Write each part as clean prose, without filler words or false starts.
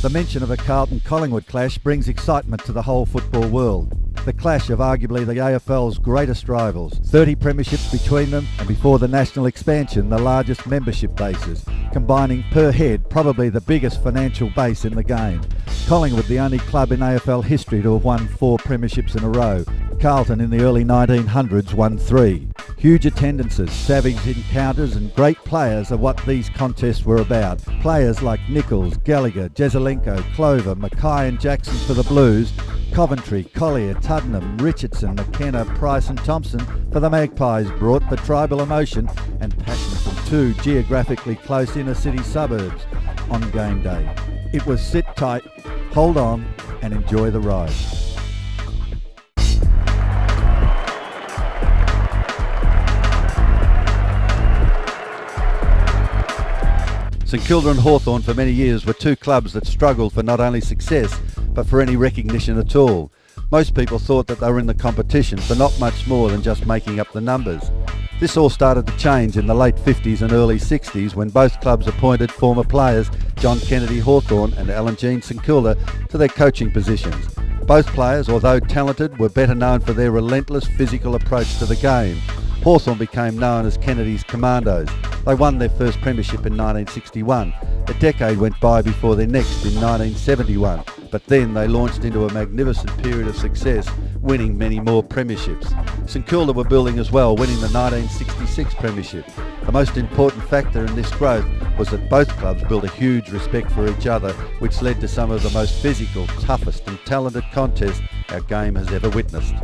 The mention of a Carlton-Collingwood clash brings excitement to the whole football world. The clash of arguably the AFL's greatest rivals, 30 premierships between them, and before the national expansion, the largest membership bases, combining per head probably the biggest financial base in the game. Collingwood, the only club in AFL history to have won 4 premierships in a row. Carlton in the early 1900s won 3. Huge attendances, savage encounters and great players are what these contests were about. Players like Nichols, Gallagher, Jesaulenko, Clover, Mackay and Jackson for the Blues, Coventry, Collier, Tuddenham, Richardson, McKenna, Price and Thompson for the Magpies brought the tribal emotion and passion from 2 geographically close inner city suburbs on game day. It was sit tight, hold on and enjoy the ride. St Kilda and Hawthorn for many years were 2 clubs that struggled for not only success but for any recognition at all. Most people thought that they were in the competition for not much more than just making up the numbers. This all started to change in the late 50s and early 60s when both clubs appointed former players John Kennedy Hawthorn and Alan Jean St Kilda to their coaching positions. Both players, although talented, were better known for their relentless physical approach to the game. Hawthorn became known as Kennedy's Commandos. They won their first premiership in 1961. A decade went by before their next in 1971, but then they launched into a magnificent period of success, winning many more premierships. St Kilda were building as well, winning the 1966 premiership. The most important factor in this growth was that both clubs built a huge respect for each other, which led to some of the most physical, toughest and talented contests our game has ever witnessed.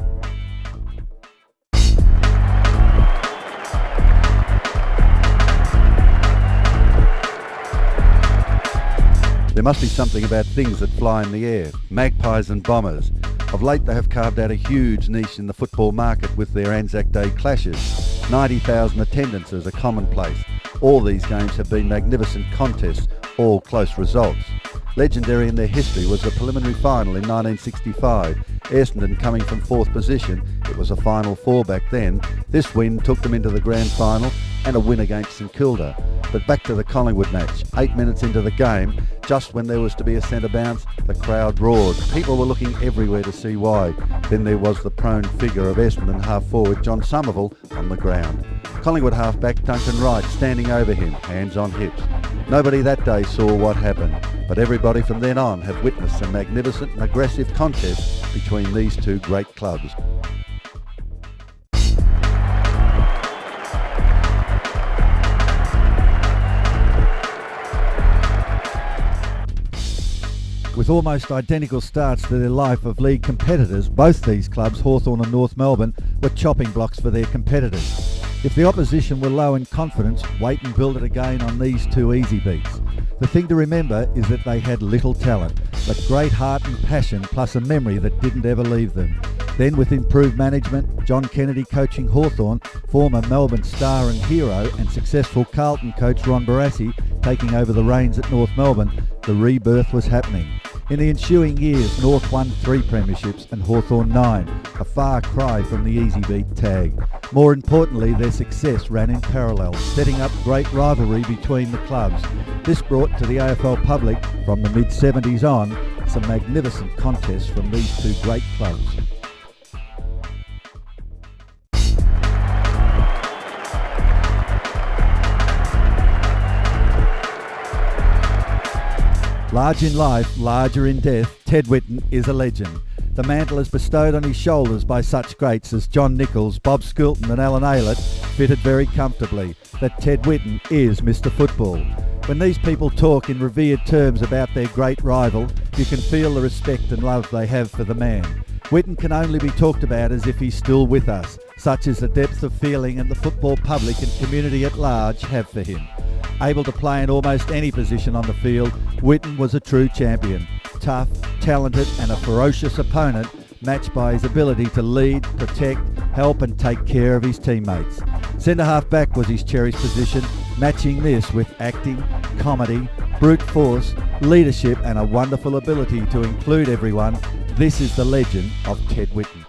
There must be something about things that fly in the air, magpies and bombers. Of late they have carved out a huge niche in the football market with their Anzac Day clashes. 90,000 attendances are commonplace. All these games have been magnificent contests, all close results. Legendary in their history was the preliminary final in 1965. Essendon coming from 4th position, it was a Final 4 back then. This win took them into the grand final and a win against St Kilda. But back to the Collingwood match. 8 minutes into the game, just when there was to be a centre bounce, the crowd roared. People were looking everywhere to see why. Then there was the prone figure of Essendon half-forward John Somerville on the ground. Collingwood half-back Duncan Wright standing over him, hands on hips. Nobody that day saw what happened, but everybody from then on have witnessed a magnificent and aggressive contest between these 2 great clubs. With almost identical starts to their life of league competitors, both these clubs, Hawthorn and North Melbourne, were chopping blocks for their competitors. If the opposition were low in confidence, wait and build it again on these 2 easy beats. The thing to remember is that they had little talent, but great heart and passion plus a memory that didn't ever leave them. Then with improved management, John Kennedy coaching Hawthorn, former Melbourne star and hero and successful Carlton coach Ron Barassi taking over the reins at North Melbourne, the rebirth was happening. In the ensuing years, North won 3 premierships and Hawthorn 9, a far cry from the easy beat tag. More importantly, their success ran in parallel, setting up great rivalry between the clubs. This brought to the AFL public, from the mid-70s on, some magnificent contests from these 2 great clubs. Large in life, larger in death, Ted Whitten is a legend. The mantle is bestowed on his shoulders by such greats as John Nichols, Bob Skilton and Alan Aylett, fitted very comfortably that Ted Whitten is Mr. Football. When these people talk in revered terms about their great rival, you can feel the respect and love they have for the man. Whitten can only be talked about as if he's still with us. Such is the depth of feeling and the football public and community at large have for him. Able to play in almost any position on the field, Whitten was a true champion. Tough, talented and a ferocious opponent, matched by his ability to lead, protect, help and take care of his teammates. Centre-half back was his cherished position, matching this with acting, comedy, brute force, leadership and a wonderful ability to include everyone. This is the legend of Ted Whitten.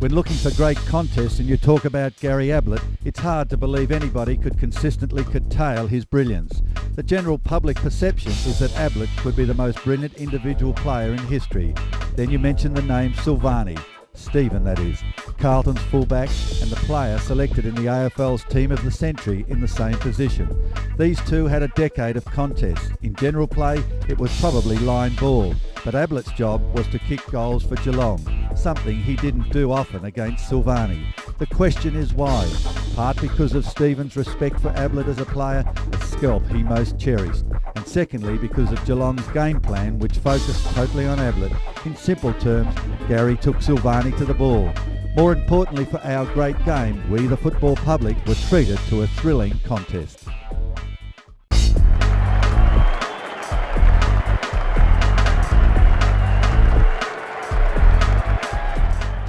When looking for great contests and you talk about Gary Ablett, it's hard to believe anybody could consistently curtail his brilliance. The general public perception is that Ablett could be the most brilliant individual player in history. Then you mention the name Silvani, Stephen that is, Carlton's fullback and the player selected in the AFL's Team of the Century in the same position. These two had a decade of contests. In general play, it was probably line ball, but Ablett's job was to kick goals for Geelong, something he didn't do often against Silvani. The question is why? Part because of Stephen's respect for Ablett as a player, a scalp he most cherished, and secondly because of Geelong's game plan, which focused totally on Ablett. In simple terms, Gary took Silvani to the ball. More importantly for our great game, we the football public were treated to a thrilling contest.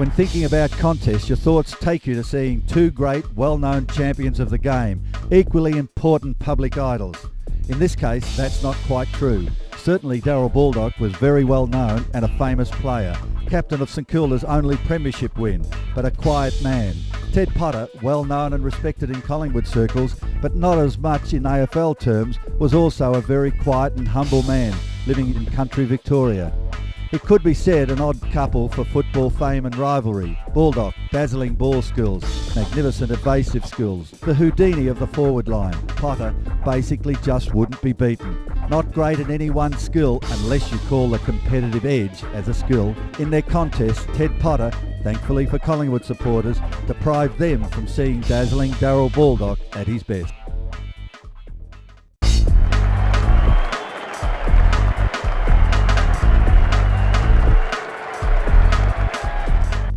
When thinking about contests, your thoughts take you to seeing two great, well-known champions of the game, equally important public idols. In this case, that's not quite true. Certainly Darryl Baldock was very well known and a famous player, captain of St Kilda's only premiership win, but a quiet man. Ted Potter, well known and respected in Collingwood circles, but not as much in AFL terms, was also a very quiet and humble man, living in country Victoria. It could be said an odd couple for football fame and rivalry. Baldock, dazzling ball skills, magnificent evasive skills, the Houdini of the forward line. Potter basically just wouldn't be beaten. Not great at any one skill unless you call the competitive edge as a skill. In their contest, Ted Potter, thankfully for Collingwood supporters, deprived them from seeing dazzling Darryl Baldock at his best.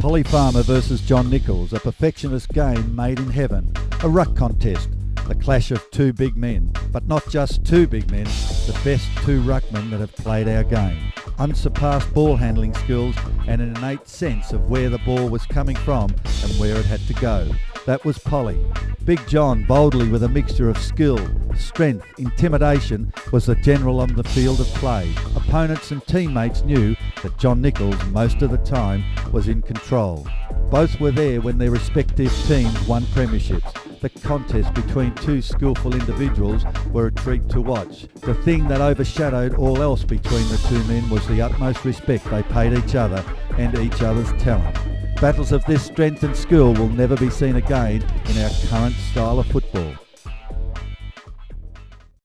Polly Farmer versus John Nichols, a perfectionist game made in heaven. A ruck contest, the clash of two big men, but not just two big men, the best two ruckmen that have played our game. Unsurpassed ball handling skills and an innate sense of where the ball was coming from and where it had to go. That was Polly. Big John, boldly with a mixture of skill, strength, intimidation, was the general on the field of play. Opponents and teammates knew that John Nichols, most of the time, was in control. Both were there when their respective teams won premierships. The contest between two skillful individuals were a treat to watch. The thing that overshadowed all else between the two men was the utmost respect they paid each other and each other's talent. Battles of this strength and skill will never be seen again in our current style of football.